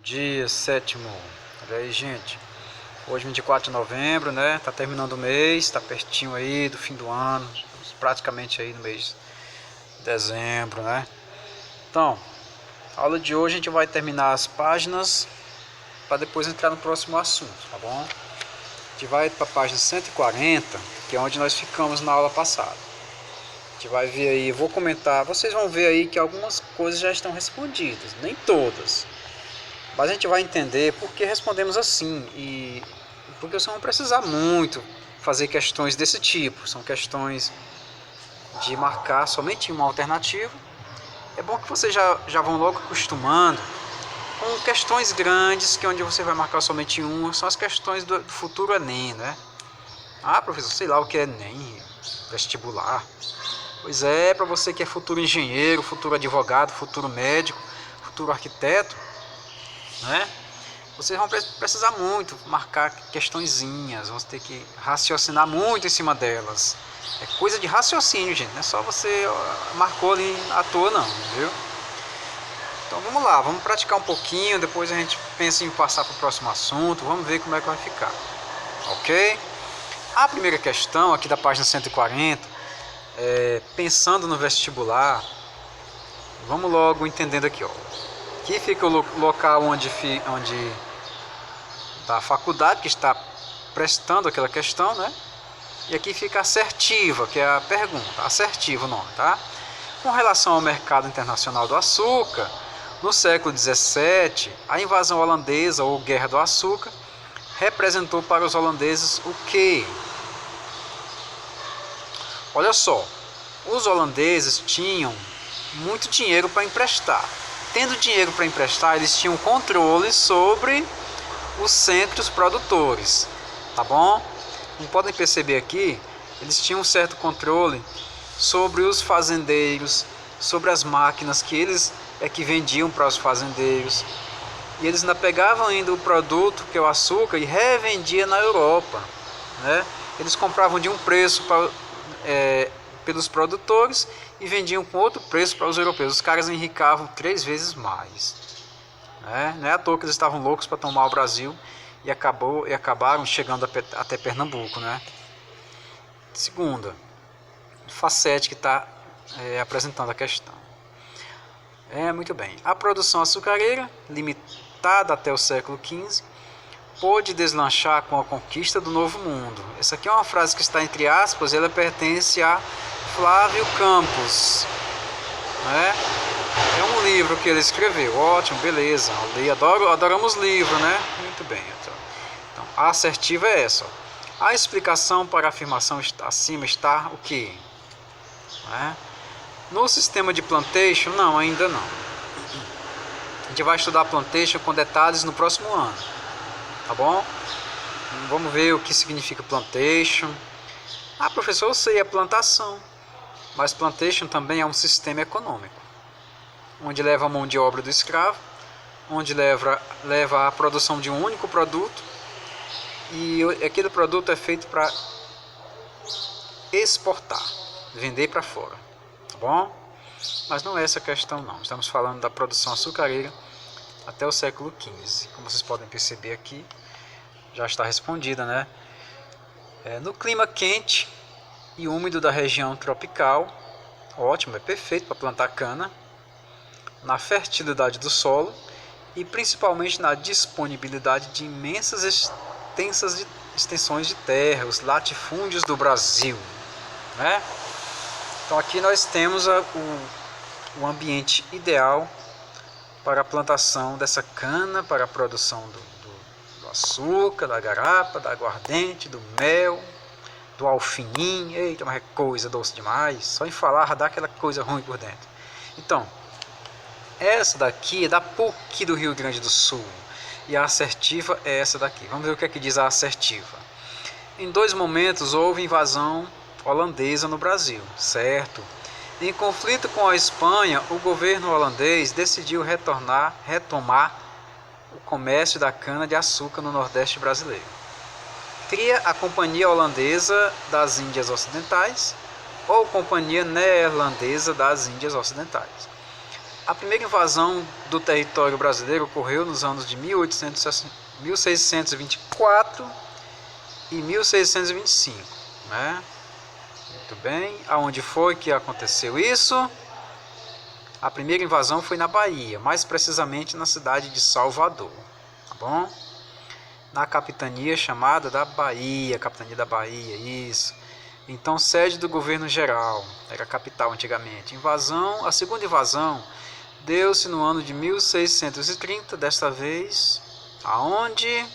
Dia sétimo. Olha aí, gente. Hoje 24 de novembro, né? Tá terminando o mês, tá pertinho aí do fim do ano, praticamente aí no mês de dezembro, né? Então, a aula de hoje a gente vai terminar as páginas para depois entrar no próximo assunto, tá bom? A gente vai para a página 140, que é onde nós ficamos na aula passada. A gente vai ver aí, eu vou comentar, vocês vão ver aí que algumas coisas já estão respondidas, nem todas. Mas a gente vai entender por que respondemos assim e porque vocês vão precisar muito fazer questões desse tipo. São questões de marcar somente uma alternativa. É bom que vocês já vão logo acostumando com questões grandes, que é onde você vai marcar somente uma, são as questões do futuro Enem, né? Ah, professor, sei lá o que é Enem, vestibular. Pois é, para você que é futuro engenheiro, futuro advogado, futuro médico, futuro arquiteto, né? Vocês vão precisar muito marcar questõezinhas, vão ter que raciocinar muito em cima delas. É coisa de raciocínio, gente, não é só você marcou ali à toa não, viu? Então vamos lá, vamos praticar um pouquinho, depois a gente pensa em passar para o próximo assunto, vamos ver como é que vai ficar, ok? A primeira questão aqui da página 140, pensando no vestibular, vamos logo entendendo aqui, ó. Aqui fica o local onde da faculdade que está prestando aquela questão, né? E aqui fica assertiva, que é a pergunta, assertivo o nome, tá? Com relação ao mercado internacional do açúcar, no século XVII, a invasão holandesa ou Guerra do Açúcar representou para os holandeses o quê? Olha só, os holandeses tinham muito dinheiro para emprestar. Tendo dinheiro para emprestar, eles tinham controle sobre os centros produtores, tá bom? Como podem perceber aqui, eles tinham um certo controle sobre os fazendeiros, sobre as máquinas que eles que vendiam para os fazendeiros. E eles ainda pegavam ainda o produto, que é o açúcar, e revendia na Europa, né? Eles compravam de um preço pelos produtores e vendiam com outro preço para os europeus. Os caras enricavam 3 vezes mais, né? Não é à toa que eles estavam loucos para tomar o Brasil e acabaram chegando até Pernambuco, né? Segunda, Facete que está apresentando a questão. Muito bem. A produção açucareira, limitada até o século XV, pôde deslanchar com a conquista do Novo Mundo. Essa aqui é uma frase que está entre aspas, ela pertence a Flávio Campos, né? É um livro que ele escreveu, ótimo, beleza. Adoramos livro, né? Muito bem. Então, a assertiva é essa. A explicação para a afirmação acima está o quê? Né? No sistema de plantation, não, ainda não. A gente vai estudar plantation com detalhes no próximo ano, tá bom? Vamos ver o que significa plantation. Ah, professor, eu sei, é plantação. Mas plantation também é um sistema econômico, onde leva a mão de obra do escravo, onde leva a produção de um único produto, e aquele produto é feito para exportar, vender para fora, tá bom? Mas não é essa a questão não, estamos falando da produção açucareira até o século XV, como vocês podem perceber aqui, já está respondida, né? No clima quente e úmido da região tropical, ótimo, é perfeito para plantar cana, na fertilidade do solo e principalmente na disponibilidade de imensas extensões de terra, os latifúndios do Brasil, né? Então aqui nós temos o ambiente ideal para a plantação dessa cana, para a produção do açúcar, da garapa, da aguardente, do mel, do alfinim. Eita, mas é coisa doce demais, só em falar dá aquela coisa ruim por dentro. Então, essa daqui é da PUC do Rio Grande do Sul, e a assertiva é essa daqui. Vamos ver o que é que diz a assertiva. Em 2 momentos houve invasão holandesa no Brasil, certo? Em conflito com a Espanha, o governo holandês decidiu retomar o comércio da cana-de-açúcar no Nordeste brasileiro. Cria a Companhia Holandesa das Índias Ocidentais ou Companhia Neerlandesa das Índias Ocidentais. A primeira invasão do território brasileiro ocorreu nos anos de 1624 e 1625, né? Muito bem. Aonde foi que aconteceu isso? A primeira invasão foi na Bahia, mais precisamente na cidade de Salvador, tá bom? Na capitania chamada da Bahia, capitania da Bahia, isso. Então, sede do governo geral, era a capital antigamente. A segunda invasão deu-se no ano de 1630, desta vez, aonde?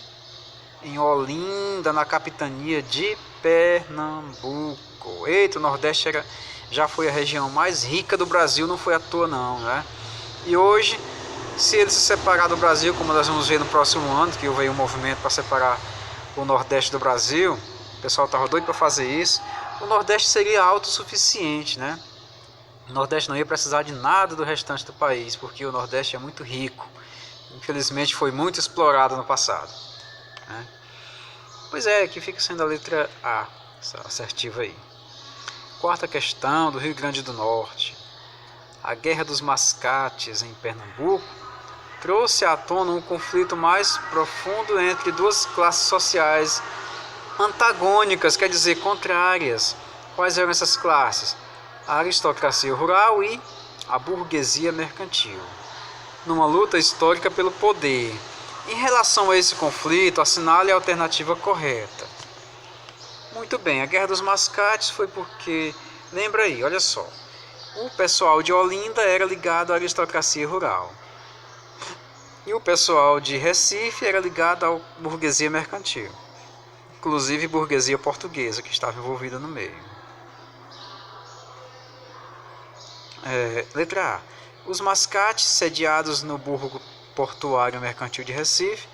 Em Olinda, na capitania de Pernambuco. Eita, o Nordeste já foi a região mais rica do Brasil, não foi à toa não, né? E hoje, se ele se separar do Brasil, como nós vamos ver no próximo ano, que houve um movimento para separar o Nordeste do Brasil, o pessoal estava doido para fazer isso, o Nordeste seria autossuficiente, né? O Nordeste não ia precisar de nada do restante do país, porque o Nordeste é muito rico. Infelizmente foi muito explorado no passado, né? Pois é, aqui fica sendo a letra A, essa assertiva aí. Quarta questão, do Rio Grande do Norte. A Guerra dos Mascates em Pernambuco trouxe à tona um conflito mais profundo entre duas classes sociais antagônicas, quer dizer, contrárias. Quais eram essas classes? A aristocracia rural e a burguesia mercantil, numa luta histórica pelo poder. Em relação a esse conflito, assinale a alternativa correta. Muito bem, a Guerra dos Mascates foi porque, lembra aí, olha só, o pessoal de Olinda era ligado à aristocracia rural e o pessoal de Recife era ligado à burguesia mercantil, inclusive burguesia portuguesa que estava envolvida no meio. Letra A. Os mascates sediados no burgo portuário mercantil de Recife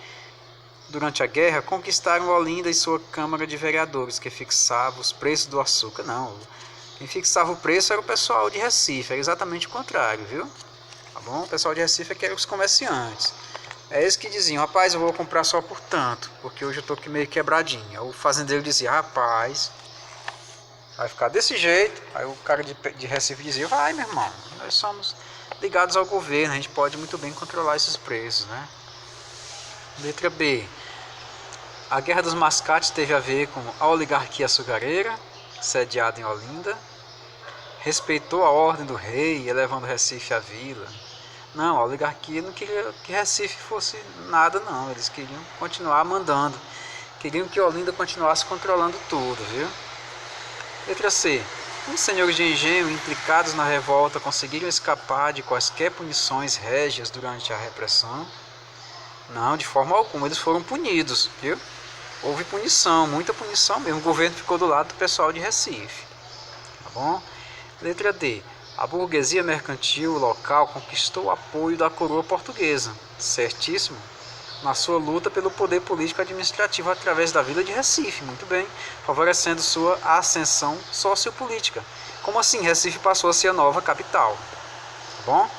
durante a guerra conquistaram Olinda e sua Câmara de Vereadores, que fixava os preços do açúcar. Não, quem fixava o preço era o pessoal de Recife, era exatamente o contrário, viu? Tá bom? O pessoal de Recife é que eram os comerciantes. É eles que diziam, rapaz, eu vou comprar só por tanto, porque hoje eu tô aqui meio quebradinho. O fazendeiro dizia, rapaz, vai ficar desse jeito. Aí o cara de Recife dizia, vai, meu irmão, nós somos ligados ao governo, a gente pode muito bem controlar esses preços, né? Letra B. A Guerra dos Mascates teve a ver com a oligarquia açucareira, sediada em Olinda. Respeitou a ordem do rei, elevando Recife à vila. Não, a oligarquia não queria que Recife fosse nada, não. Eles queriam continuar mandando. Queriam que Olinda continuasse controlando tudo, viu? Letra C. Os senhores de engenho implicados na revolta conseguiram escapar de quaisquer punições régias durante a repressão? Não, de forma alguma, eles foram punidos, viu? Houve punição, muita punição mesmo. O governo ficou do lado do pessoal de Recife, tá bom? Letra D. A burguesia mercantil local conquistou o apoio da coroa portuguesa, certíssimo, na sua luta pelo poder político administrativo através da vila de Recife, muito bem, favorecendo sua ascensão sociopolítica. Como assim? Recife passou a ser a nova capital, tá bom?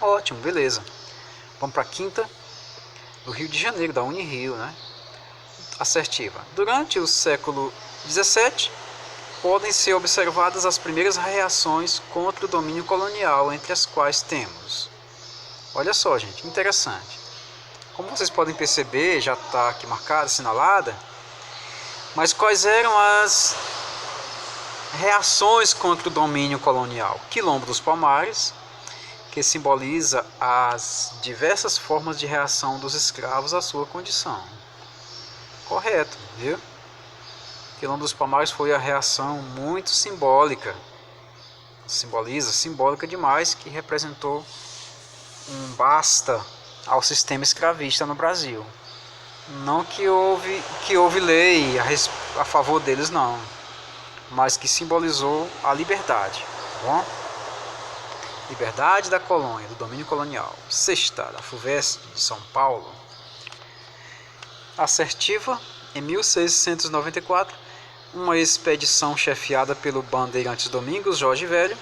Ótimo, beleza. Vamos para a quinta, do Rio de Janeiro, da Unirio, né? Assertiva. Durante o século XVII, podem ser observadas as primeiras reações contra o domínio colonial, entre as quais temos. Olha só, gente, interessante. Como vocês podem perceber, já está aqui marcada, assinalada, mas quais eram as reações contra o domínio colonial? Quilombo dos Palmares, que simboliza as diversas formas de reação dos escravos à sua condição. Correto, viu? Quilombo dos Palmares foi a reação muito simbólica, simbólica demais, que representou um basta ao sistema escravista no Brasil. Não que houve lei a favor deles, não, mas que simbolizou a liberdade, tá bom? Liberdade da colônia, do domínio colonial. Sexta, da FUVEST de São Paulo. Assertiva, em 1694, uma expedição chefiada pelo Bandeirantes Domingos Jorge Velho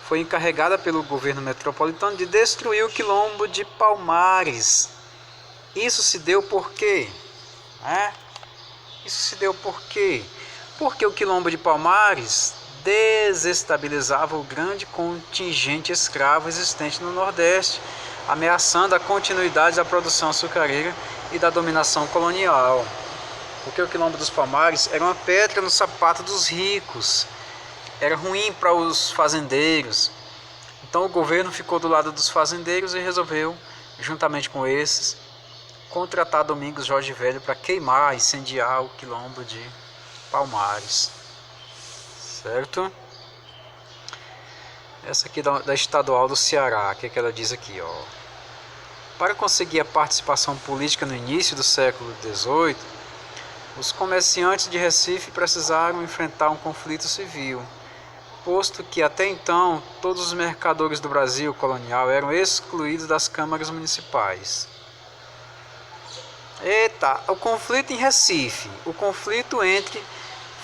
foi encarregada pelo governo metropolitano de destruir o Quilombo de Palmares. Isso se deu por quê? Isso se deu por quê? Porque o Quilombo de Palmares desestabilizava o grande contingente escravo existente no Nordeste, ameaçando a continuidade da produção açucareira e da dominação colonial. Porque o Quilombo dos Palmares era uma pedra no sapato dos ricos, era ruim para os fazendeiros. Então o governo ficou do lado dos fazendeiros e resolveu, juntamente com esses, contratar Domingos Jorge Velho para queimar, incendiar o Quilombo de Palmares. Certo? Essa aqui da Estadual do Ceará, o que ela diz aqui, ó. Para conseguir a participação política no início do século XVIII, os comerciantes de Recife precisaram enfrentar um conflito civil, posto que até então todos os mercadores do Brasil colonial eram excluídos das câmaras municipais. Eita, o conflito em Recife, o conflito entre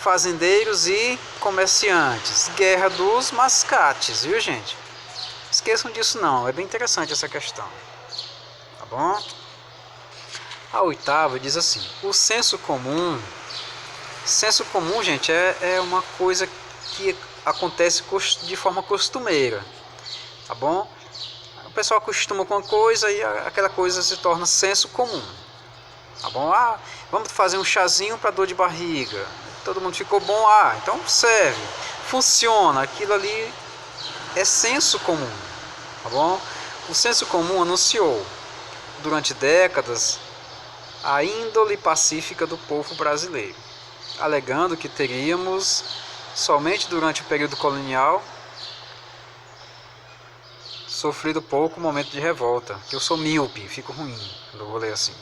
fazendeiros e comerciantes, guerra dos mascates, viu gente? Esqueçam disso não, é bem interessante essa questão, tá bom? A oitava diz assim, o senso comum, gente, é uma coisa que acontece de forma costumeira, tá bom? O pessoal acostuma com uma coisa e aquela coisa se torna senso comum, tá bom? Ah, vamos fazer um chazinho para dor de barriga, todo mundo ficou bom, então serve, funciona, aquilo ali é senso comum, tá bom? O senso comum anunciou durante décadas a índole pacífica do povo brasileiro, alegando que teríamos somente durante o período colonial sofrido pouco momento de revolta, que eu sou míope, fico ruim quando eu vou ler assim.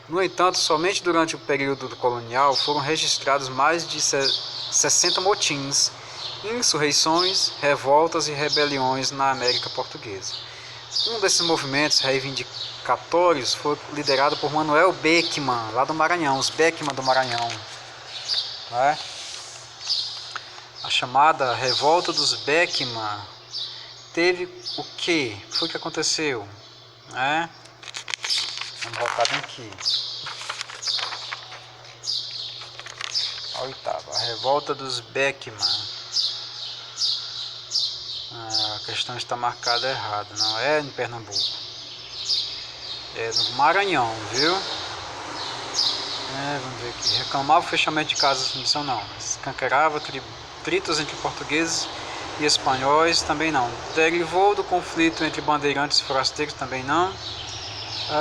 No entanto, somente durante o período colonial foram registrados mais de 60 motins, insurreições, revoltas e rebeliões na América Portuguesa. Um desses movimentos reivindicatórios foi liderado por Manuel Beckmann, lá do Maranhão, os Beckmann do Maranhão. Né? A chamada Revolta dos Beckmann teve o que? Foi o que aconteceu? Né? Vamos voltar bem aqui. A oitava, a Revolta dos Beckmann. A questão está marcada errada, não é em Pernambuco. É no Maranhão, viu? Vamos ver aqui. Reclamava o fechamento de casas de missão, não. Escancarava atritos entre portugueses e espanhóis, também não. Derivou do conflito entre bandeirantes e forasteiros, também não.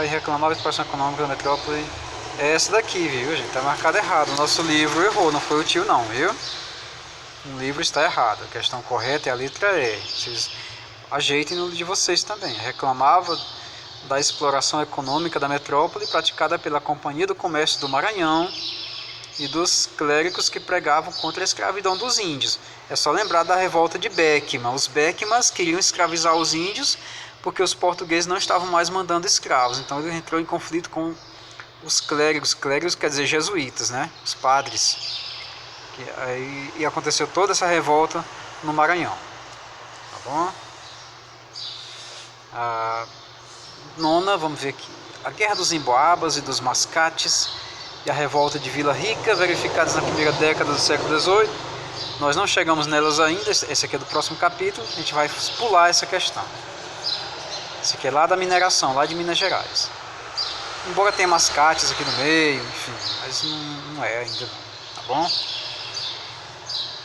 E reclamava a expansão econômica da metrópole. É essa daqui, viu, gente? Tá marcado errado. O nosso livro errou, não foi o tio, não, viu? O livro está errado. A questão correta é a letra E. Vocês ajeitem no de vocês também. Reclamava da exploração econômica da metrópole praticada pela Companhia do Comércio do Maranhão e dos clérigos que pregavam contra a escravidão dos índios. É só lembrar da revolta de Beckmann. Os Beckmanns queriam escravizar os índios porque os portugueses não estavam mais mandando escravos. Então ele entrou em conflito com os clérigos. Clérigos quer dizer jesuítas, né? Os padres. E aconteceu toda essa revolta no Maranhão. Tá bom? A nona, vamos ver aqui. A Guerra dos Emboabas e dos Mascates e a revolta de Vila Rica, verificadas na primeira década do século XVIII. Nós não chegamos nelas ainda, esse aqui é do próximo capítulo, a gente vai pular essa questão. Esse aqui é lá da mineração, lá de Minas Gerais. Embora tenha mascates aqui no meio, enfim, mas não é ainda, tá bom?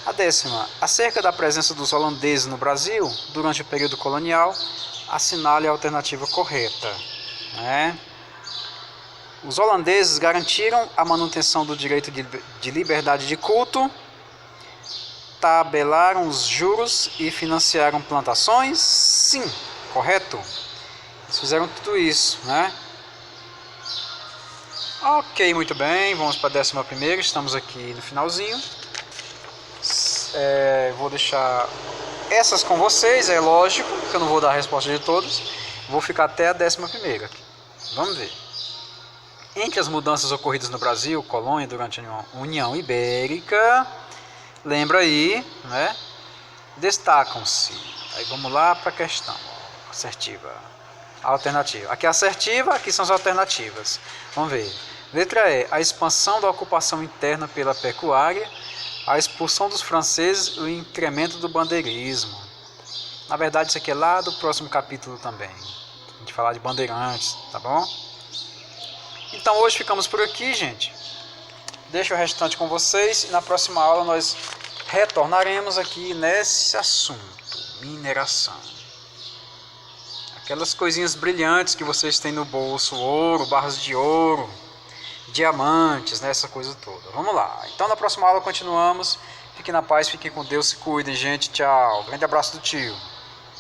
A décima, acerca da presença dos holandeses no Brasil durante o período colonial, assinale a alternativa correta, né? Os holandeses garantiram a manutenção do direito de liberdade de culto, tabelaram os juros e financiaram plantações? Sim, correto. Eles fizeram tudo isso, né? Ok, muito bem, vamos para a 11ª, estamos aqui no finalzinho. Vou deixar essas com vocês, é lógico, que eu não vou dar a resposta de todos. Vou ficar até a 11ª. Vamos ver. Entre as mudanças ocorridas no Brasil, colônia, durante a União Ibérica, lembra aí, né? Destacam-se. Aí vamos lá para a questão assertiva. A alternativa. Aqui é assertiva, aqui são as alternativas. Vamos ver. Letra E. A expansão da ocupação interna pela pecuária, a expulsão dos franceses e o incremento do bandeirismo. Na verdade, isso aqui é lá do próximo capítulo também. A gente falar de bandeirantes, tá bom? Então hoje ficamos por aqui, gente. Deixo o restante com vocês e na próxima aula nós retornaremos aqui nesse assunto, mineração. Aquelas coisinhas brilhantes que vocês têm no bolso, ouro, barras de ouro, diamantes, né, essa coisa toda. Vamos lá. Então na próxima aula continuamos. Fiquem na paz, fiquem com Deus, se cuidem, gente. Tchau. Grande abraço do tio.